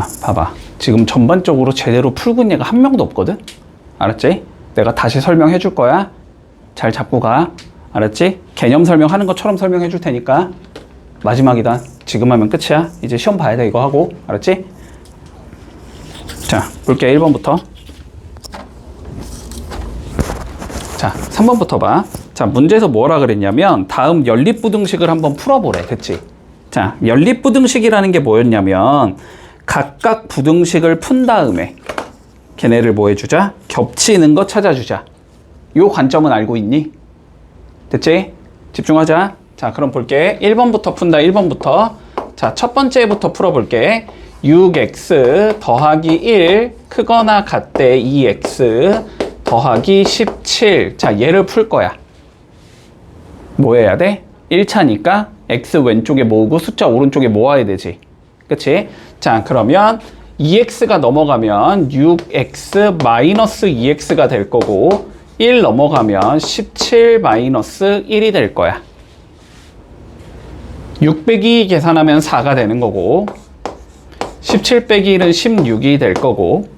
봐봐. 지금 전반적으로 제대로 풀군 얘가 한 명도 없거든? 알았지? 내가 다시 설명해 줄 거야. 잘 잡고 가. 알았지? 개념 설명하는 것처럼 설명해 줄 테니까. 마지막이다. 지금 하면 끝이야. 이제 시험 봐야 돼, 이거 하고. 알았지? 자, 볼게. 1번부터. 자, 3번부터 봐. 자, 문제에서 뭐라 그랬냐면 다음 연립부등식을 한번 풀어보래. 됐지? 자, 연립부등식이라는 게 뭐였냐면 각각 부등식을 푼 다음에 걔네를 뭐 해주자? 겹치는 거 찾아주자. 요 관점은 알고 있니? 됐지? 집중하자. 자, 그럼 볼게. 1번부터 푼다. 1번부터. 자, 첫 번째부터 풀어볼게. 6x 더하기 1 크거나 같대 2x 더하기 17. 자, 얘를 풀 거야. 뭐 해야 돼? 1차니까 x 왼쪽에 모으고 숫자 오른쪽에 모아야 되지. 그치? 자, 그러면 2x가 넘어가면 6x 마이너스 2x가 될 거고 1 넘어가면 17 마이너스 1이 될 거야. 6 빼기 2 계산하면 4가 되는 거고 17 빼기 1은 16이 될 거고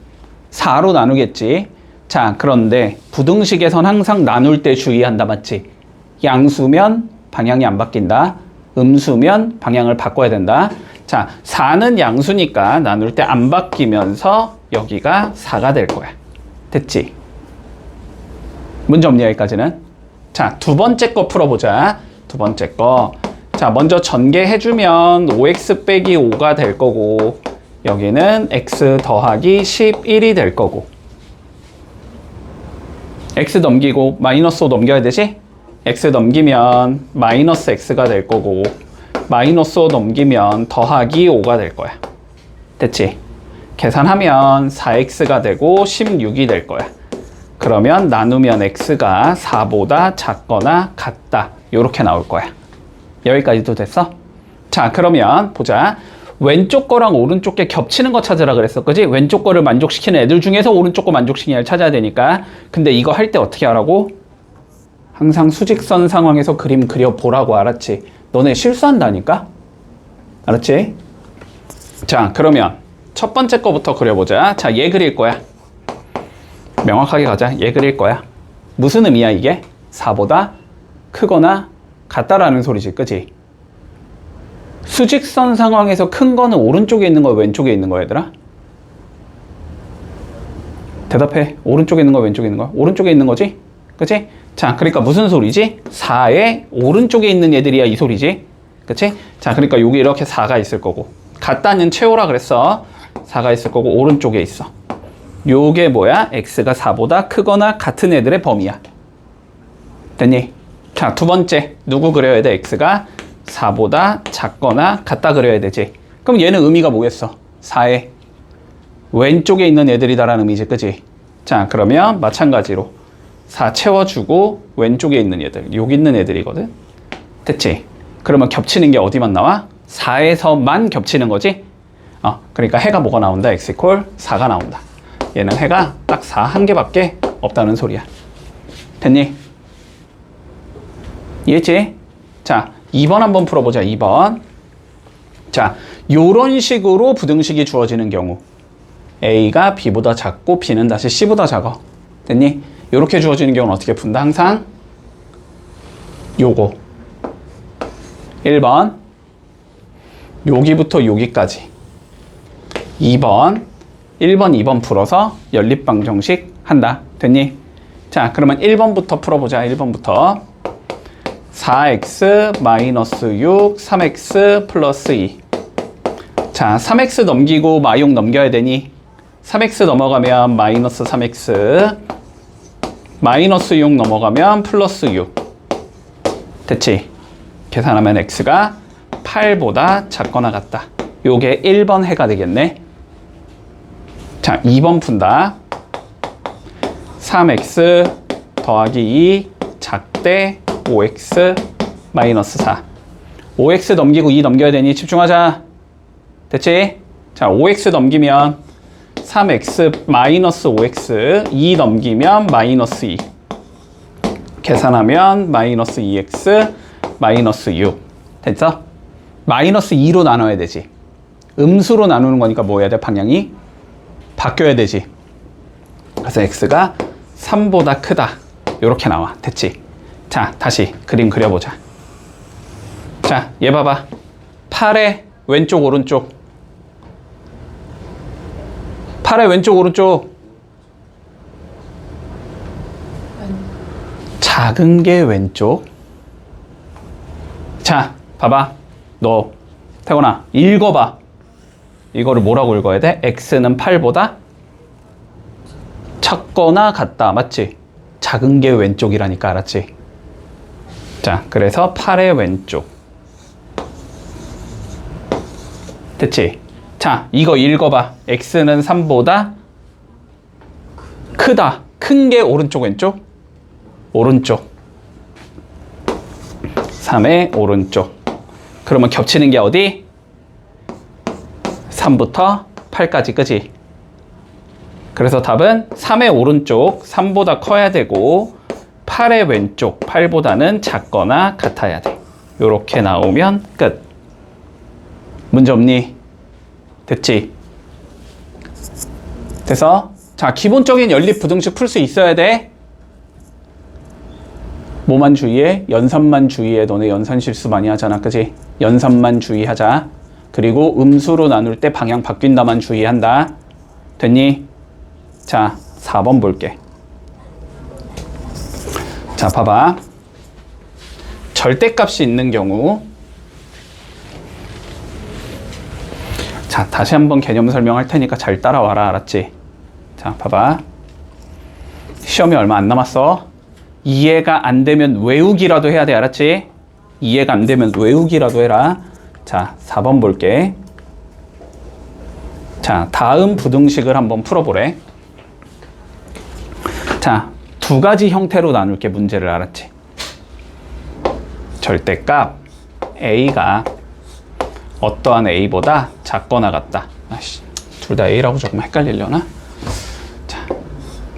4로 나누겠지. 자, 그런데 부등식에선 항상 나눌 때 주의한다, 맞지? 양수면 방향이 안 바뀐다. 음수면 방향을 바꿔야 된다. 자, 4는 양수니까 나눌 때 안 바뀌면서 여기가 4가 될 거야. 됐지? 문제 없니, 여기까지는? 자, 두 번째 거 풀어보자. 두 번째 거. 자, 먼저 전개해주면 5x 빼기 5가 될 거고 여기는 x 더하기 11이 될 거고 x 넘기고 마이너스 5 넘겨야 되지? x 넘기면 마이너스 x가 될 거고 마이너스 5 넘기면 더하기 5가 될 거야. 됐지? 계산하면 4x가 되고 16이 될 거야. 그러면 나누면 x가 4보다 작거나 같다. 요렇게 나올 거야. 여기까지도 됐어? 자, 그러면 보자. 왼쪽 거랑 오른쪽 게 겹치는 거 찾으라 그랬어. 그지? 왼쪽 거를 만족시키는 애들 중에서 오른쪽 거 만족시키는 애를 찾아야 되니까. 근데 이거 할 때 어떻게 하라고? 항상 수직선 상황에서 그림 그려보라고. 알았지? 너네 실수한다니까? 알았지? 자, 그러면 첫 번째 거부터 그려보자. 자, 얘 그릴 거야. 명확하게 가자. 얘 그릴 거야. 무슨 의미야 이게? 4보다 크거나 같다라는 소리지. 그치? 수직선 상황에서 큰 거는 오른쪽에 있는 거야, 왼쪽에 있는 거야, 얘들아? 대답해. 오른쪽에 있는 거야, 왼쪽에 있는 거야? 오른쪽에 있는 거지? 그치? 자, 그러니까 무슨 소리지? 4의 오른쪽에 있는 얘들이야, 이 소리지? 그치? 자, 그러니까 여기 이렇게 4가 있을 거고 같다는 채우라 그랬어. 4가 있을 거고 오른쪽에 있어. 요게 뭐야? x가 4보다 크거나 같은 애들의 범위야. 됐니? 자, 두 번째. 누구 그려야 돼? x가 4보다 작거나 같다 그려야 되지. 그럼 얘는 의미가 뭐겠어? 4의 왼쪽에 있는 애들이다라는 의미지. 그치? 자, 그러면 마찬가지로 4 채워주고 왼쪽에 있는 애들, 여기 있는 애들이거든. 됐지? 그러면 겹치는 게 어디만 나와? 4에서만 겹치는 거지? 그러니까 해가 뭐가 나온다? x 이퀄 4가 나온다. 얘는 해가 딱 4 한 개밖에 없다는 소리야. 됐니? 이해했지? 자, 2번 한번 풀어보자. 2번. 자, 요런 식으로 부등식이 주어지는 경우 A가 B보다 작고 B는 다시 C보다 작아. 됐니? 요렇게 주어지는 경우는 어떻게 푼다? 항상 요거 1번 여기부터 여기까지 2번 1번 2번 풀어서 연립방정식 한다. 됐니? 자, 그러면 1번부터 풀어보자. 1번부터 4x 마이너스 6 3x 플러스 2. 자, 3x 넘기고 마용 넘겨야 되니 3x 넘어가면 마이너스 3x 마이너스 6 넘어가면 플러스 6. 됐지? 계산하면 x가 8보다 작거나 같다. 요게 1번 해가 되겠네. 자, 2번 푼다. 3x 더하기 2 작대 5x 마이너스 4. 5x 넘기고 2 넘겨야 되니 집중하자. 됐지? 자, 5x 넘기면 3x 마이너스 5x 2 넘기면 마이너스 2 계산하면 마이너스 2x 마이너스 6 됐어? 마이너스 2로 나눠야 되지. 음수로 나누는 거니까 뭐 해야 돼? 방향이 바뀌어야 되지. 그래서 x가 3보다 크다. 요렇게 나와. 됐지? 자, 다시 그림 그려보자. 자, 얘 봐봐. 8의 왼쪽 오른쪽. 8의 왼쪽 오른쪽. 작은 게 왼쪽. 자, 봐봐. 너 태곤아 읽어봐. 이거를 뭐라고 읽어야 돼? x는 8보다 작거나 같다. 맞지? 작은 게 왼쪽이라니까. 알았지? 자, 그래서 8의 왼쪽. 됐지? 자, 이거 읽어봐. x는 3보다 크다. 큰 게 오른쪽 왼쪽? 오른쪽. 3의 오른쪽. 그러면 겹치는 게 어디? 3부터 8까지, 그지? 그래서 답은 3의 오른쪽 3보다 커야 되고 8의 왼쪽 8보다는 작거나 같아야 돼. 요렇게 나오면 끝. 문제 없니? 됐지? 돼서 자, 기본적인 연립 부등식 풀 수 있어야 돼. 뭐만 주의해? 연산만 주의해. 너네 연산 실수 많이 하잖아, 그지? 연산만 주의하자. 그리고 음수로 나눌 때 방향 바뀐다만 주의한다. 됐니? 자, 4번 볼게. 자, 봐봐. 절대값이 있는 경우. 자, 다시 한번 개념 설명할 테니까 잘 따라와라. 알았지? 자, 봐봐. 시험이 얼마 안 남았어. 이해가 안 되면 외우기라도 해야 돼. 알았지? 이해가 안 되면 외우기라도 해라. 자, 4번 볼게. 자, 다음 부등식을 한번 풀어보래. 자, 두 가지 형태로 나눌게. 문제를. 알았지? 절대값 a가 어떠한 a보다 작거나 같다. 아이씨, 둘 다 a라고 조금 헷갈리려나? 자,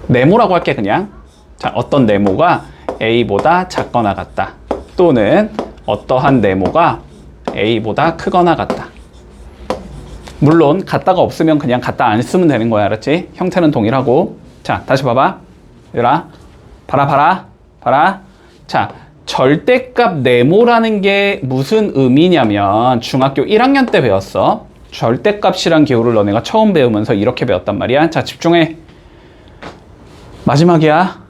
네모라고 할게. 그냥. 자, 어떤 네모가 a보다 작거나 같다. 또는 어떠한 네모가 a보다 크거나 같다. 물론 같다가 없으면 그냥 같다 안 쓰면 되는 거야. 알았지? 형태는 동일하고. 자, 다시 봐봐. 얘들아, 봐라. 자, 절대값 네모라는 게 무슨 의미냐면 중학교 1학년 때 배웠어. 절대값이란 기호를 너네가 처음 배우면서 이렇게 배웠단 말이야. 자, 집중해. 마지막이야.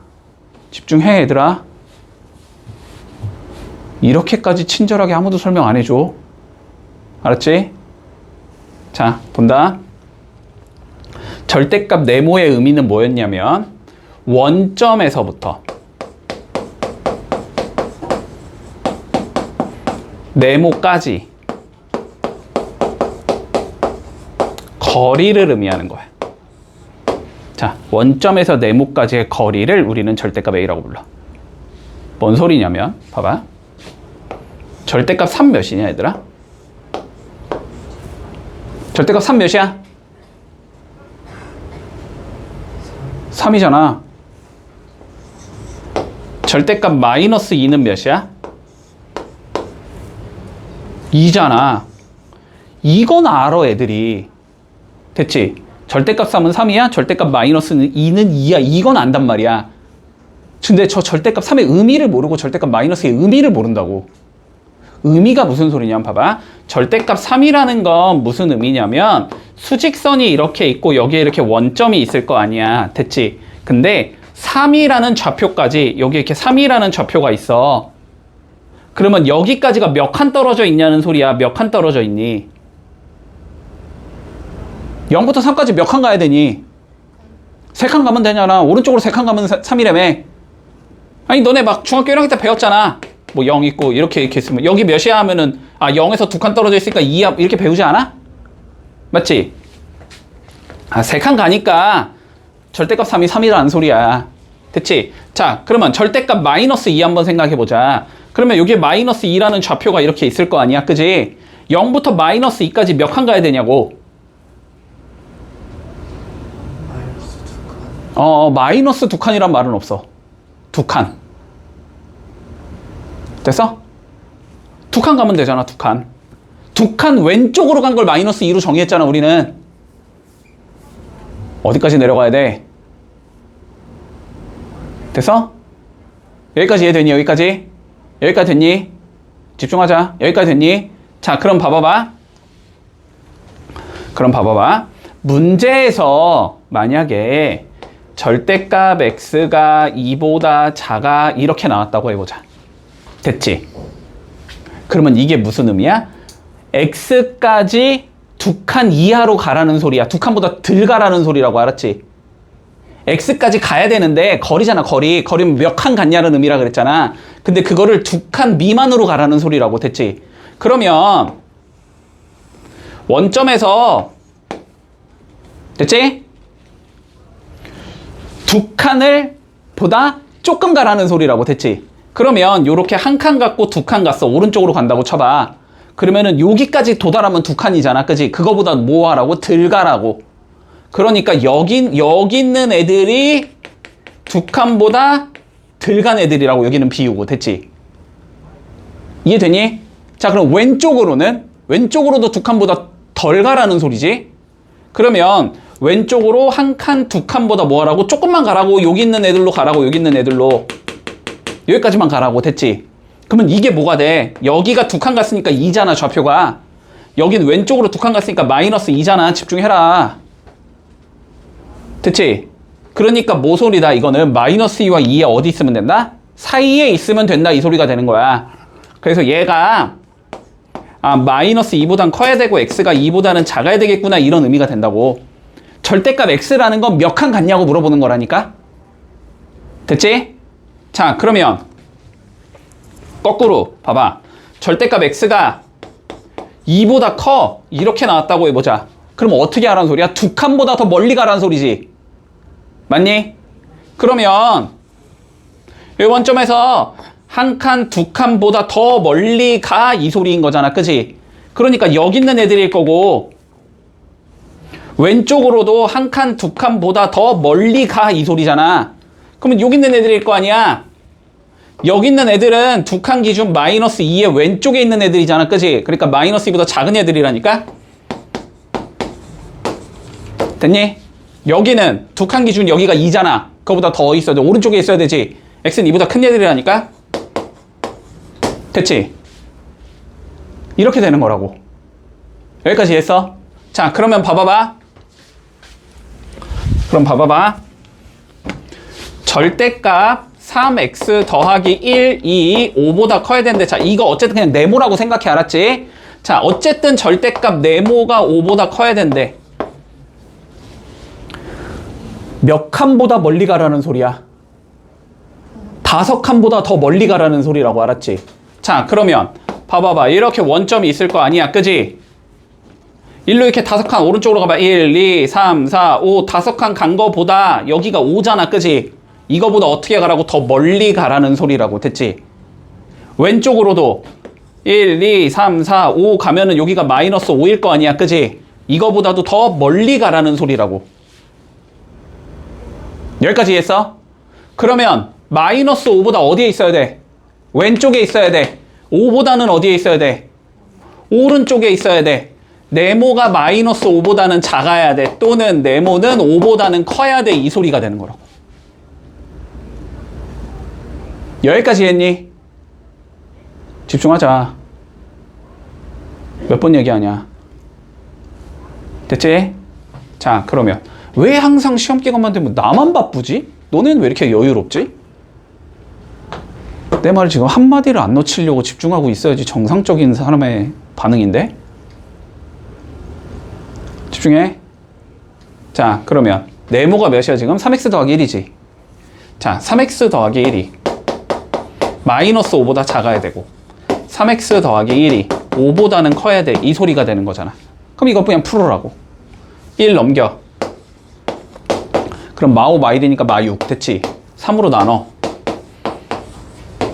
집중해, 얘들아. 이렇게까지 친절하게 아무도 설명 안 해줘. 알았지? 자, 본다. 절대값 네모의 의미는 뭐였냐면 원점에서부터 네모까지 거리를 의미하는 거야. 자, 원점에서 네모까지의 거리를 우리는 절대값 A라고 불러. 뭔 소리냐면 봐봐. 절대값 3 몇이냐, 얘들아? 절대값 3 몇이야? 3이잖아. 절대값 마이너스 2는 몇이야? 2잖아. 이건 알아, 애들이. 됐지? 절대값 3은 3이야? 절대값 마이너스 2는 2야. 이건 안단 말이야. 근데 저 절대값 3의 의미를 모르고 절대값 마이너스의 의미를 모른다고. 의미가 무슨 소리냐면 봐봐. 절대값 3이라는 건 무슨 의미냐면 수직선이 이렇게 있고 여기에 이렇게 원점이 있을 거 아니야. 됐지? 근데 3이라는 좌표까지 여기 이렇게 3이라는 좌표가 있어. 그러면 여기까지가 몇 칸 떨어져 있냐는 소리야. 몇 칸 떨어져 있니? 0부터 3까지 몇 칸 가야 되니? 3칸 가면 되잖아. 오른쪽으로 3칸 가면 3이라며. 아니 너네 막 중학교 1학년 때 배웠잖아. 뭐 0 있고 이렇게 있으면 여기 몇이야 하면은 0에서 2칸 떨어져 있으니까 2야 이렇게 배우지 않아? 맞지? 3칸 가니까 절대값 3이 3이라는 소리야. 됐지? 자, 그러면 절대값 마이너스 2 한번 생각해보자. 그러면 여기에 마이너스 2라는 좌표가 이렇게 있을 거 아니야, 그지? 0부터 마이너스 2까지 몇 칸 가야 되냐고. 마이너스 2칸이란 말은 없어. 2칸. 됐어? 2칸 가면 되잖아, 2칸. 두 칸 왼쪽으로 간 걸 마이너스 2로 정의했잖아, 우리는. 어디까지 내려가야 돼? 됐어? 여기까지 이해되니? 여기까지? 여기까지 됐니? 집중하자. 여기까지 됐니? 자, 그럼 봐봐봐. 문제에서 만약에 절대값 x가 2보다 작아 이렇게 나왔다고 해보자. 됐지? 그러면 이게 무슨 의미야? x까지 두 칸 이하로 가라는 소리야. 두 칸보다 덜 가라는 소리라고, 알았지? x까지 가야 되는데 거리잖아, 거리. 거리면 몇 칸 갔냐는 의미라 그랬잖아. 근데 그거를 두 칸 미만으로 가라는 소리라고. 됐지? 그러면 원점에서 됐지? 두 칸을 보다 조금 가라는 소리라고. 됐지? 그러면 요렇게 한 칸 갔고 두 칸 갔어. 오른쪽으로 간다고 쳐봐. 그러면은 여기까지 도달하면 두 칸이잖아. 그지? 그거보다 뭐 하라고? 덜 가라고. 그러니까 여기 있는 애들이 두 칸보다 덜 간 애들이라고 여기는 비우고. 됐지? 이해되니? 자, 그럼 왼쪽으로도 두 칸보다 덜 가라는 소리지? 그러면 왼쪽으로 한 칸, 두 칸보다 뭐 하라고? 조금만 가라고. 여기 있는 애들로 가라고. 여기 있는 애들로. 여기까지만 가라고. 됐지? 그러면 이게 뭐가 돼? 여기가 두 칸 갔으니까 2잖아, 좌표가. 여긴 왼쪽으로 두 칸 갔으니까 마이너스 2잖아. 집중해라. 됐지? 그러니까 뭐 소리다, 이거는. 마이너스 2와 2에 어디 있으면 된다? 사이에 있으면 된다, 이 소리가 되는 거야. 그래서 얘가 마이너스 2보단 커야 되고 x가 2보다는 작아야 되겠구나, 이런 의미가 된다고. 절대값 x라는 건 몇 칸 갔냐고 물어보는 거라니까. 됐지? 자, 그러면 거꾸로 봐봐. 절대값 x가 2보다 커 이렇게 나왔다고 해보자. 그럼 어떻게 하라는 소리야? 두 칸보다 더 멀리 가라는 소리지. 맞니? 그러면 이 원점에서 한 칸, 두 칸보다 더 멀리 가, 이 소리인 거잖아. 그지? 그러니까 여기 있는 애들일 거고, 왼쪽으로도 한 칸, 두 칸보다 더 멀리 가, 이 소리잖아. 그러면 여기 있는 애들일 거 아니야? 여기 있는 애들은 두 칸 기준 마이너스 2의 왼쪽에 있는 애들이잖아. 그지? 그러니까 마이너스 2보다 작은 애들이라니까? 됐니? 여기는 두 칸 기준 여기가 2잖아. 그거보다 더 있어야 돼. 오른쪽에 있어야 되지. x는 2보다 큰 애들이라니까? 됐지? 이렇게 되는 거라고. 여기까지 했어? 자, 그러면 봐봐봐. 절대값 3x 더하기 1, 2, 5보다 커야 되는데, 자, 이거 어쨌든 그냥 네모라고 생각해, 알았지? 자, 어쨌든 절대값 네모가 5보다 커야 된대. 몇 칸보다 멀리 가라는 소리야? 5칸보다 더 멀리 가라는 소리라고, 알았지? 자, 그러면 봐봐봐. 이렇게 원점이 있을 거 아니야, 그지? 일로 이렇게 5칸 오른쪽으로 가봐. 1, 2, 3, 4, 5 5칸 간 거보다 여기가 5잖아, 그지? 이거보다 어떻게 가라고? 더 멀리 가라는 소리라고. 됐지? 왼쪽으로도 1, 2, 3, 4, 5 가면은 여기가 마이너스 5일 거 아니야, 그지? 이거보다도 더 멀리 가라는 소리라고. 여기까지 이해했어? 그러면 마이너스 5보다 어디에 있어야 돼? 왼쪽에 있어야 돼. 5보다는 어디에 있어야 돼? 오른쪽에 있어야 돼. 네모가 마이너스 5보다는 작아야 돼. 또는 네모는 5보다는 커야 돼. 이 소리가 되는 거라고. 여기까지 했니? 집중하자. 몇 번 얘기하냐? 됐지? 자, 그러면 왜 항상 시험 기간만 되면 나만 바쁘지? 너네는 왜 이렇게 여유롭지? 내 말을 지금 한마디를 안 놓치려고 집중하고 있어야지 정상적인 사람의 반응인데? 집중해. 자, 그러면 네모가 몇이야 지금? 3x 더하기 1이지. 자, 3x 더하기 1이 마이너스 5보다 작아야 되고 3x 더하기 1이 5보다는 커야 돼. 이 소리가 되는 거잖아. 그럼 이거 그냥 풀으라고. 1 넘겨. 그럼 마5 마1이니까 마6. 됐지? 3으로 나눠.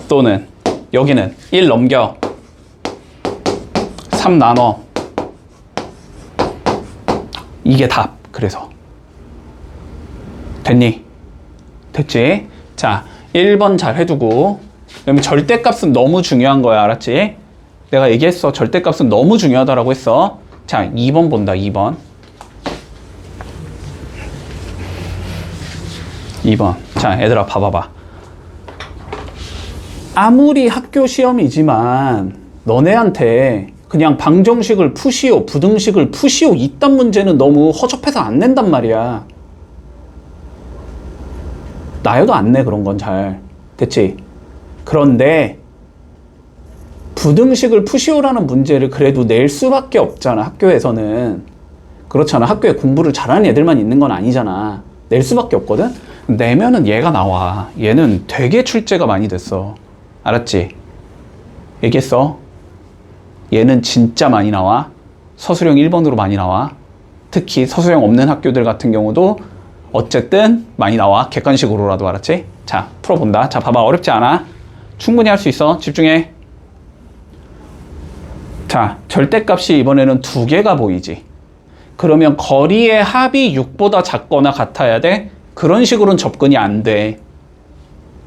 또는 여기는 1 넘겨. 3 나눠. 이게 답. 그래서 됐니? 됐지? 자, 1번 잘 해두고. 그러면 절대값은 너무 중요한 거야. 알았지? 내가 얘기했어. 절대값은 너무 중요하다라고 했어. 자, 2번 본다. 2번. 2번. 자, 얘들아 봐봐봐. 아무리 학교 시험이지만 너네한테 그냥 방정식을 푸시오, 부등식을 푸시오 이딴 문제는 너무 허접해서 안 낸단 말이야. 나여도 안 내, 그런 건 잘. 됐지? 그런데 부등식을 푸시오라는 문제를 그래도 낼 수밖에 없잖아, 학교에서는. 그렇잖아. 학교에 공부를 잘하는 애들만 있는 건 아니잖아. 낼 수밖에 없거든? 내면은 얘가 나와. 얘는 되게 출제가 많이 됐어. 알았지? 얘기했어. 얘는 진짜 많이 나와. 서술형 1번으로 많이 나와. 특히 서술형 없는 학교들 같은 경우도 어쨌든 많이 나와. 객관식으로라도. 알았지? 자, 풀어본다. 자, 봐봐. 어렵지 않아. 충분히 할 수 있어. 집중해. 자, 절대값이 이번에는 2개가 보이지. 그러면 거리의 합이 6보다 작거나 같아야 돼? 그런 식으로는 접근이 안 돼.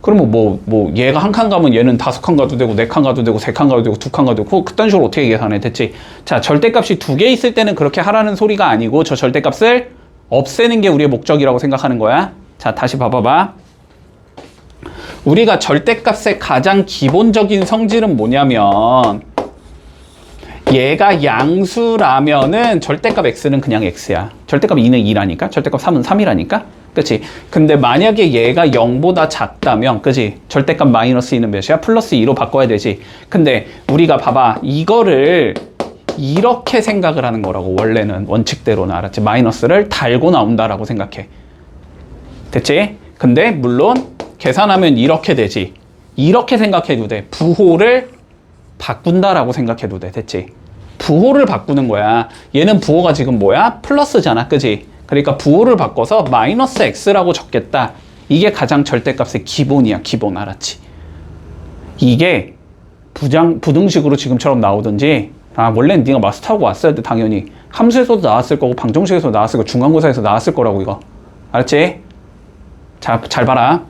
그러면 얘가 한 칸 가면 얘는 5칸 가도 되고, 4칸 가도 되고, 3칸 가도 되고, 2칸 가도 되고, 그딴 식으로 어떻게 계산해? 됐지? 자, 절대값이 2개 있을 때는 그렇게 하라는 소리가 아니고, 저 절대값을 없애는 게 우리의 목적이라고 생각하는 거야. 자, 다시 봐봐봐. 우리가 절대값의 가장 기본적인 성질은 뭐냐면, 얘가 양수라면은 절대값 x는 그냥 x야. 절대값 2는 2라니까? 절대값 3은 3이라니까? 그치? 근데 만약에 얘가 0보다 작다면, 그치? 절대값 마이너스 2는 몇이야? 플러스 2로 바꿔야 되지. 근데 우리가 봐봐. 이거를 이렇게 생각을 하는 거라고. 원래는 원칙대로는. 알았지? 마이너스를 달고 나온다라고 생각해. 됐지? 근데 물론 계산하면 이렇게 되지. 이렇게 생각해도 돼. 부호를 바꾼다라고 생각해도 돼. 됐지? 부호를 바꾸는 거야. 얘는 부호가 지금 뭐야? 플러스잖아. 그지? 그러니까 부호를 바꿔서 마이너스 x라고 적겠다. 이게 가장 절대값의 기본이야. 기본. 알았지? 이게 부등식으로 지금처럼 나오든지, 원래는 네가 마스터하고 왔어야 돼. 당연히 함수에서도 나왔을 거고, 방정식에서도 나왔을 거고, 중간고사에서 나왔을 거라고. 이거 알았지? 자, 잘 봐라.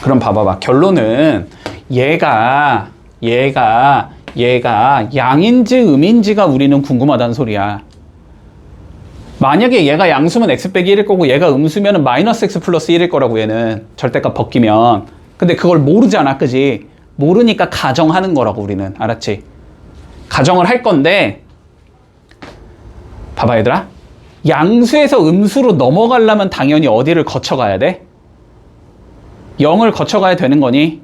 그럼 봐봐봐. 결론은 얘가 양인지 음인지가 우리는 궁금하다는 소리야. 만약에 얘가 양수면 x 빼기 1일 거고, 얘가 음수면 마이너스 x 플러스 1일 거라고. 얘는 절대값 벗기면. 근데 그걸 모르잖아. 그지? 모르니까 가정하는 거라고. 우리는. 알았지? 가정을 할 건데, 봐봐 얘들아. 양수에서 음수로 넘어가려면 당연히 어디를 거쳐가야 돼? 0을 거쳐가야 되는 거니?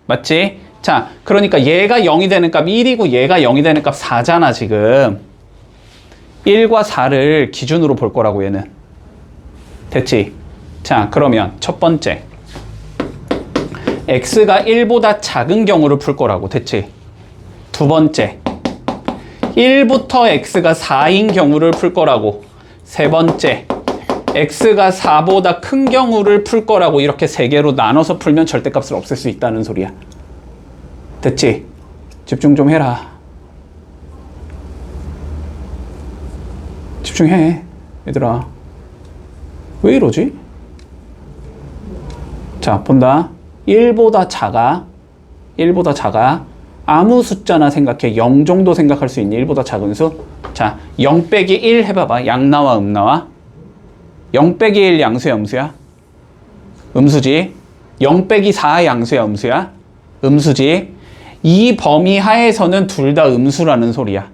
맞지? 자, 그러니까 얘가 0이 되는 값 1이고 얘가 0이 되는 값 4잖아, 지금. 1과 4를 기준으로 볼 거라고, 얘는. 됐지? 자, 그러면 첫 번째. x가 1보다 작은 경우를 풀 거라고. 됐지? 두 번째. 1부터 x가 4인 경우를 풀 거라고. 세 번째. x가 4보다 큰 경우를 풀 거라고. 이렇게 세 개로 나눠서 풀면 절대값을 없앨 수 있다는 소리야. 됐지? 집중 좀 해라. 집중해, 얘들아. 왜 이러지? 자, 본다. 1보다 작아. 아무 숫자나 생각해. 0 정도 생각할 수 있니? 1보다 작은 수. 자, 0 빼기 1 해봐봐. 양 나와, 음 나와? 0 빼기 1 양수야, 음수야? 음수지. 0 빼기 4 양수야, 음수야? 음수지. 이 범위 하에서는 둘 다 음수라는 소리야.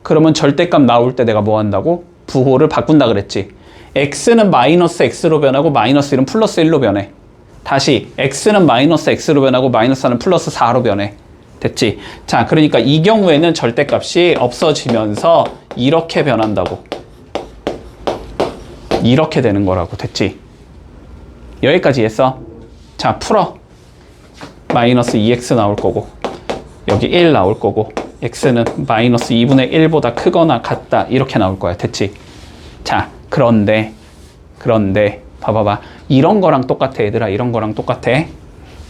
그러면 절대값 나올 때 내가 뭐 한다고? 부호를 바꾼다 그랬지. x는 마이너스 x로 변하고 마이너스 1은 플러스 1로 변해. 다시 x는 마이너스 x로 변하고 마이너스 4는 플러스 4로 변해. 됐지? 자, 그러니까 이 경우에는 절대값이 없어지면서 이렇게 변한다고. 이렇게 되는 거라고. 됐지? 여기까지 했어. 자, 풀어. 마이너스 2x 나올 거고, 여기 1 나올 거고, x는 마이너스 2분의 1보다 크거나 같다. 이렇게 나올 거야. 됐지? 자, 그런데 봐봐봐. 이런 거랑 똑같아, 얘들아. 이런 거랑 똑같아.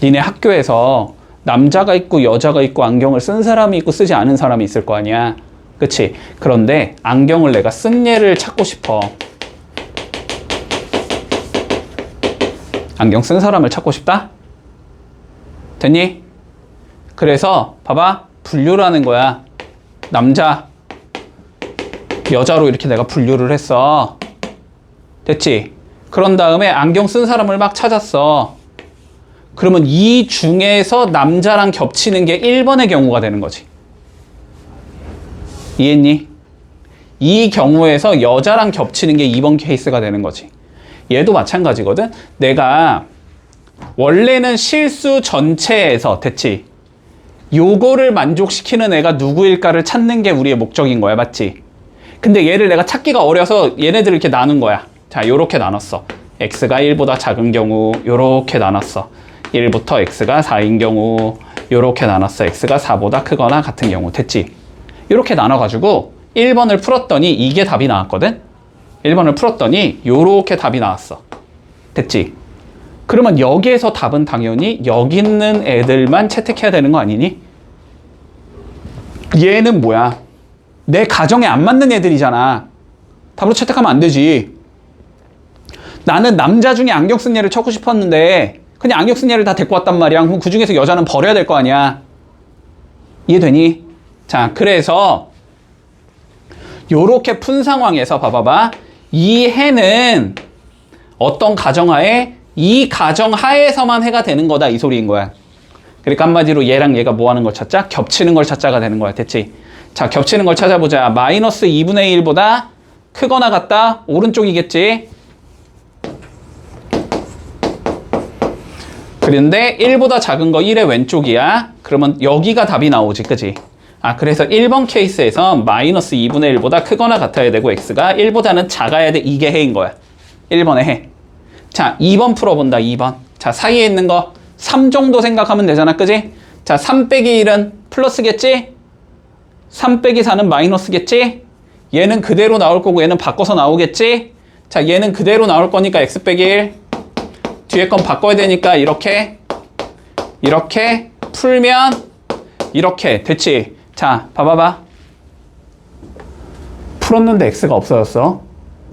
니네 학교에서 남자가 있고 여자가 있고 안경을 쓴 사람이 있고 쓰지 않은 사람이 있을 거 아니야. 그치? 그런데 안경을 내가 쓴 얘를 찾고 싶어. 안경 쓴 사람을 찾고 싶다? 됐니? 그래서 봐봐. 분류를 하는 거야. 남자, 여자로 이렇게 내가 분류를 했어. 됐지? 그런 다음에 안경 쓴 사람을 막 찾았어. 그러면 이 중에서 남자랑 겹치는 게 1번의 경우가 되는 거지. 이해했니? 이 경우에서 여자랑 겹치는 게 2번 케이스가 되는 거지. 얘도 마찬가지거든. 내가 원래는 실수 전체에서, 됐지? 요거를 만족시키는 애가 누구일까를 찾는 게 우리의 목적인 거야. 맞지? 근데 얘를 내가 찾기가 어려서 얘네들을 이렇게 나눈 거야. 자, 요렇게 나눴어. x가 1보다 작은 경우 요렇게 나눴어. 1부터 x가 4인 경우 요렇게 나눴어. x가 4보다 크거나 같은 경우. 됐지? 요렇게 나눠가지고 1번을 풀었더니 이게 답이 나왔거든? 1번을 풀었더니 요렇게 답이 나왔어. 됐지? 그러면 여기에서 답은 당연히 여기 있는 애들만 채택해야 되는 거 아니니? 얘는 뭐야? 내 가정에 안 맞는 애들이잖아. 답으로 채택하면 안 되지. 나는 남자 중에 안경 쓴 애를 찾고 싶었는데 그냥 안경 쓴 애를 다 데리고 왔단 말이야. 그럼 그 중에서 여자는 버려야 될 거 아니야. 이해되니? 자, 그래서 요렇게 푼 상황에서 봐봐봐. 이 해는 어떤 가정하에? 이 가정하에서만 해가 되는 거다, 이 소리인 거야. 그러니까 한마디로 얘랑 얘가 뭐 하는 걸 찾자? 겹치는 걸 찾자가 되는 거야. 됐지? 자, 겹치는 걸 찾아보자. 마이너스 2분의 1보다 크거나 같다? 오른쪽이겠지? 그런데 1보다 작은 거 1의 왼쪽이야. 그러면 여기가 답이 나오지, 그지? 아, 그래서 1번 케이스에서 마이너스 2분의 1보다 크거나 같아야 되고 x가 1보다는 작아야 돼. 이게 해인 거야. 1번의 해. 자, 2번 풀어본다, 2번. 자, 사이에 있는 거 3 정도 생각하면 되잖아, 그지? 자, 3 빼기 1은 플러스겠지? 3 빼기 4는 마이너스겠지? 얘는 그대로 나올 거고 얘는 바꿔서 나오겠지? 자, 얘는 그대로 나올 거니까 x 빼기 1. 뒤에 건 바꿔야 되니까 이렇게 풀면 이렇게 됐지? 자, 봐봐봐. 풀었는데 x가 없어졌어.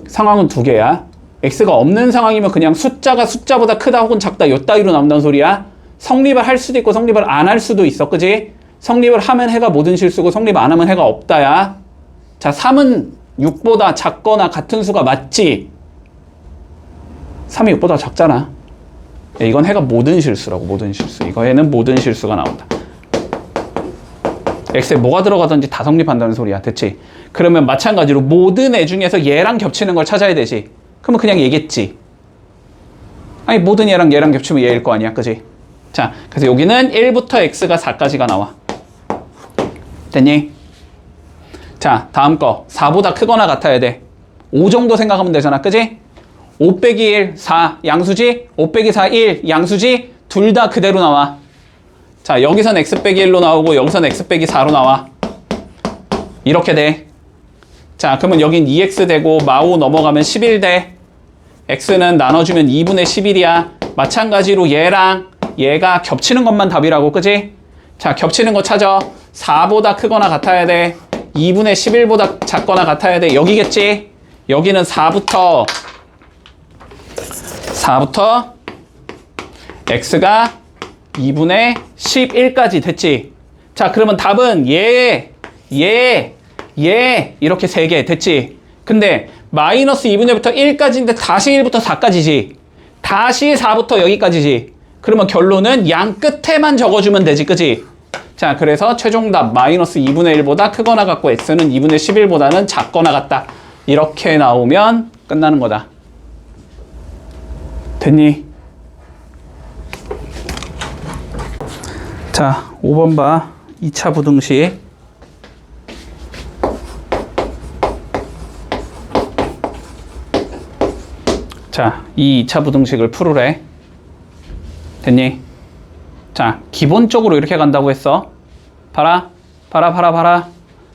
상황은 두 개야. x가 없는 상황이면 그냥 숫자가 숫자보다 크다 혹은 작다 요 따위로 나온다는 소리야. 성립을 할 수도 있고 성립을 안 할 수도 있어. 그지? 성립을 하면 해가 모든 실수고 성립 안 하면 해가 없다야. 자, 3은 6보다 작거나 같은 수가 맞지? 3이 6보다 작잖아. 야, 이건 해가 모든 실수라고. 모든 실수. 이거에는 모든 실수가 나온다. x에 뭐가 들어가든지 다 성립한다는 소리야. 됐지? 그러면 마찬가지로 모든 애 중에서 얘랑 겹치는 걸 찾아야 되지. 그러면 그냥 얘겠지. 아니, 모든 얘랑 겹치면 얘일 거 아니야. 그지? 자, 그래서 여기는 1부터 x가 4까지가 나와. 됐니? 자, 다음 거. 4보다 크거나 같아야 돼. 5 정도 생각하면 되잖아. 그지? 5 빼기 1, 4 양수지? 5 빼기 4, 1 양수지? 둘 다 그대로 나와. 자, 여기선 x 빼기 1로 나오고 여기선 x 빼기 4로 나와. 이렇게 돼. 자, 그러면 여긴 2x 되고 마오 넘어가면 11 돼. x는 나눠주면 2분의 11이야. 마찬가지로 얘랑 얘가 겹치는 것만 답이라고. 그지? 자, 겹치는 거 찾아. 4보다 크거나 같아야 돼. 2분의 11보다 작거나 같아야 돼. 여기겠지? 여기는 4부터 x가 2분의 11까지 됐지? 자, 그러면 답은 얘 이렇게 3개 됐지? 근데 마이너스 2분의 1부터 1까지인데 다시 1부터 4까지지. 다시 4부터 여기까지지. 그러면 결론은 양 끝에만 적어주면 되지. 그지? 자, 그래서 최종답 마이너스 2분의 1보다 크거나 같고 x는 2분의 11보다는 작거나 같다. 이렇게 나오면 끝나는 거다. 됐니? 자, 5번 봐. 2차 부등식. 자, 이 2차 부등식을 풀으래. 됐니? 자, 기본적으로 이렇게 간다고 했어. 봐라.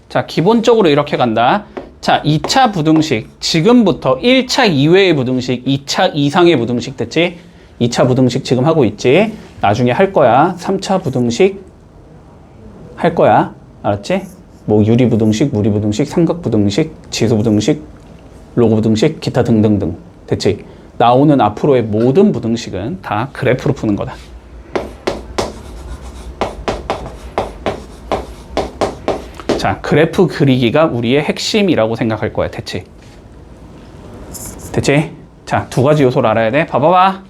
자, 기본적으로 이렇게 간다. 자, 2차 부등식. 지금부터 1차 이외의 부등식, 2차 이상의 부등식 됐지? 2차 부등식 지금 하고 있지? 나중에 할 거야. 3차 부등식 할 거야. 알았지? 뭐 유리부등식, 무리부등식, 삼각부등식, 지수부등식, 로그부등식, 기타 등등등. 됐지? 나오는 앞으로의 모든 부등식은 다 그래프로 푸는 거다. 자, 그래프 그리기가 우리의 핵심이라고 생각할 거야. 됐지? 됐지? 자, 두 가지 요소를 알아야 돼. 봐봐봐.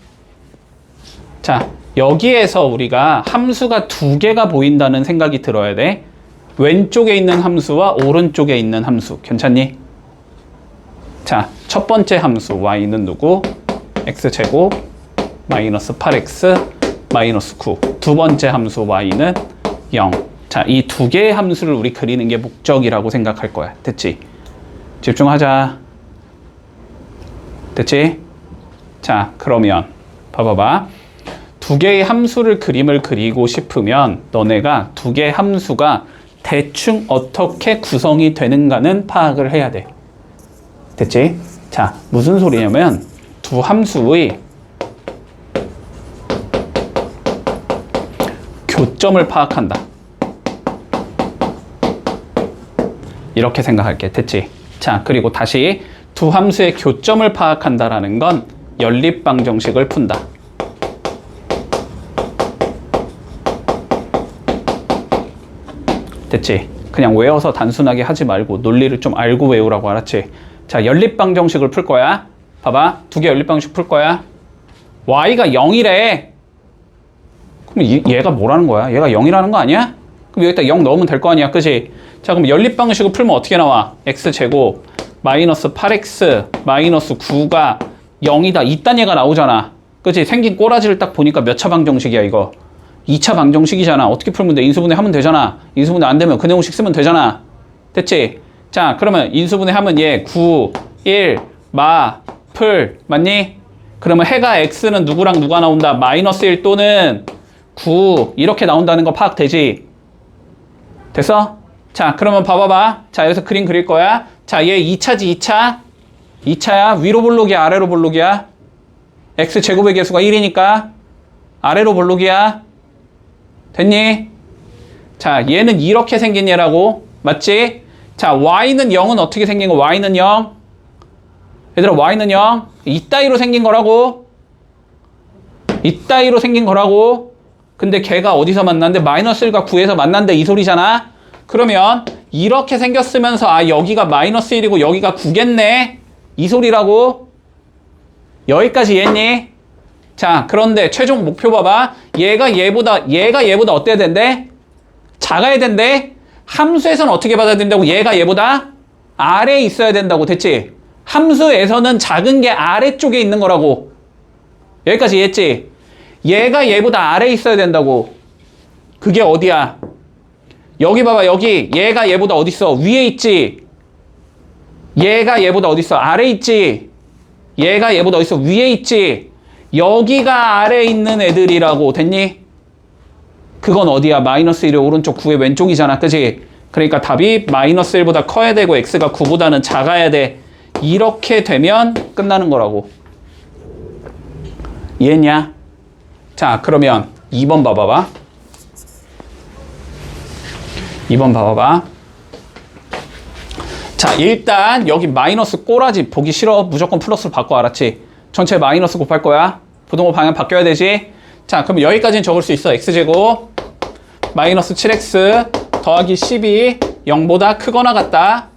자, 여기에서 우리가 함수가 두 개가 보인다는 생각이 들어야 돼. 왼쪽에 있는 함수와 오른쪽에 있는 함수. 괜찮니? 자, 첫 번째 함수 y는 누구? x제곱 마이너스 8x 마이너스 9. 두 번째 함수 y는 0. 자, 이 두 개의 함수를 우리 그리는 게 목적이라고 생각할 거야. 됐지? 집중하자. 됐지? 자, 그러면 봐봐봐. 두 개의 함수를 그림을 그리고 싶으면 너네가 두 개의 함수가 대충 어떻게 구성이 되는가는 파악을 해야 돼. 됐지? 자, 무슨 소리냐면 두 함수의 교점을 파악한다. 이렇게 생각할게. 됐지? 자, 그리고 다시 두 함수의 교점을 파악한다라는 건 연립방정식을 푼다. 됐지? 그냥 외워서 단순하게 하지 말고 논리를 좀 알고 외우라고. 알았지? 자, 연립방정식을 풀 거야. 봐봐. 두 개 연립방정식 풀 거야. y가 0이래. 그럼 얘가 뭐라는 거야? 얘가 0이라는 거 아니야? 그럼 여기다 0 넣으면 될 거 아니야? 그지? 자, 그럼 연립방정식을 풀면 어떻게 나와? x제곱 마이너스 8x 마이너스 9가 0이다. 이딴 얘가 나오잖아. 그치? 생긴 꼬라지를 딱 보니까 몇 차 방정식이야 이거? 2차 방정식이잖아. 어떻게 풀면 돼? 인수분해 하면 되잖아. 인수분해 안 되면 근해공식 쓰면 되잖아. 됐지? 자, 그러면 인수분해 하면 얘 9, 1, 풀 맞니? 그러면 해가 x는 누구랑 누가 나온다? 마이너스 1 또는 9 이렇게 나온다는 거 파악되지? 됐어? 자, 그러면 봐봐봐. 자, 여기서 그림 그릴 거야. 자, 얘 2차지 2차? 2차야? 위로 볼록이야? 아래로 볼록이야? x제곱의 개수가 1이니까 아래로 볼록이야? 됐니? 자, 얘는 이렇게 생긴 얘라고. 맞지? 자, y는 0은 어떻게 생긴 거? y는 0. 얘들아, y는 0. 이따위로 생긴 거라고. 이따위로 생긴 거라고. 근데 걔가 어디서 만났는데? 마이너스 1과 9에서 만난대 이 소리잖아. 그러면 이렇게 생겼으면서 아, 여기가 마이너스 1이고 여기가 9겠네. 이 소리라고. 여기까지 이해했니? 자, 그런데 최종 목표 봐봐. 얘가 얘보다 어때야 된대? 작아야 된대? 함수에서는 어떻게 받아야 된다고? 얘가 얘보다 아래에 있어야 된다고. 됐지? 함수에서는 작은 게 아래쪽에 있는 거라고. 여기까지 이해했지? 얘가 얘보다 아래에 있어야 된다고. 그게 어디야? 여기 봐봐. 여기 얘가 얘보다 어디 있어? 위에 있지? 얘가 얘보다 어디 있어? 아래에 있지? 얘가 얘보다 어디 있어? 위에 있지? 여기가 아래에 있는 애들이라고. 됐니? 그건 어디야? 마이너스 1의 오른쪽 9의 왼쪽이잖아. 그치? 그러니까 답이 마이너스 1보다 커야 되고 x가 9보다는 작아야 돼. 이렇게 되면 끝나는 거라고. 이해했냐? 자, 그러면 2번 봐봐봐. 2번 봐봐봐. 자, 일단 여기 마이너스 꼬라지 보기 싫어. 무조건 플러스로 바꿔. 알았지? 전체 마이너스 곱할 거야. 부동호 방향 바뀌어야 되지? 자, 그럼 여기까지는 적을 수 있어. x제곱 마이너스 7x 더하기 12 0보다 크거나 같다.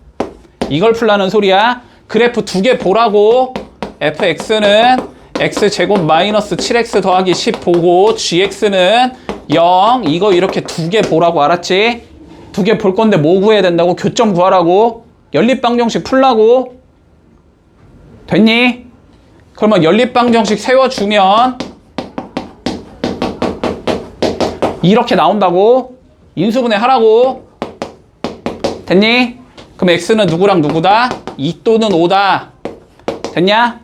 이걸 풀라는 소리야. 그래프 두 개 보라고. fx는 x제곱 마이너스 7x 더하기 10 보고 gx는 0. 이거 이렇게 두 개 보라고. 알았지? 두 개 볼 건데 뭐 구해야 된다고? 교점 구하라고. 연립방정식 풀라고. 됐니? 그러면 연립방정식 세워주면 이렇게 나온다고. 인수분해 하라고. 됐니? 그럼 x는 누구랑 누구다? 2 또는 5다. 됐냐?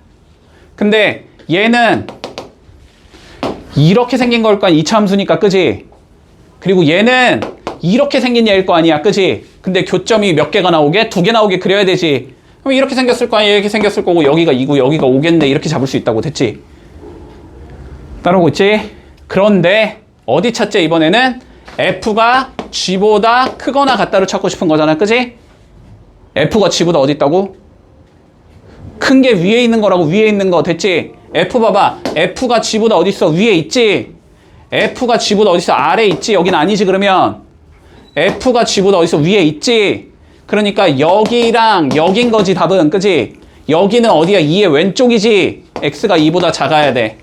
근데 얘는 이렇게 생긴 걸 거 아니야. 2차 함수니까. 그지? 그리고 얘는 이렇게 생긴 얘일 거 아니야. 그지? 근데 교점이 몇 개가 나오게? 2개 나오게 그려야 되지. 그럼 이렇게 생겼을 거 아니야. 이렇게 생겼을 거고 여기가 2고 여기가 5겠네. 이렇게 잡을 수 있다고. 됐지? 따라오고 있지? 그런데 어디 찾지? 이번에는 f가 g보다 크거나 같다로 찾고 싶은 거잖아. 그지? f가 g보다 어디 있다고? 큰 게 위에 있는 거라고. 위에 있는 거. 됐지? f 봐봐. f가 g보다 어디 있어? 위에 있지? f가 g보다 어디 있어? 아래에 있지? 여긴 아니지. 그러면 F가 G보다 어디서 위에 있지? 그러니까 여기랑 여긴 거지 답은, 그지? 여기는 어디야? 2의 왼쪽이지? X가 2보다 작아야 돼.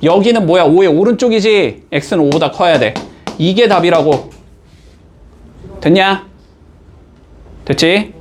여기는 뭐야? 5의 오른쪽이지? X는 5보다 커야 돼. 이게 답이라고. 됐냐? 됐지?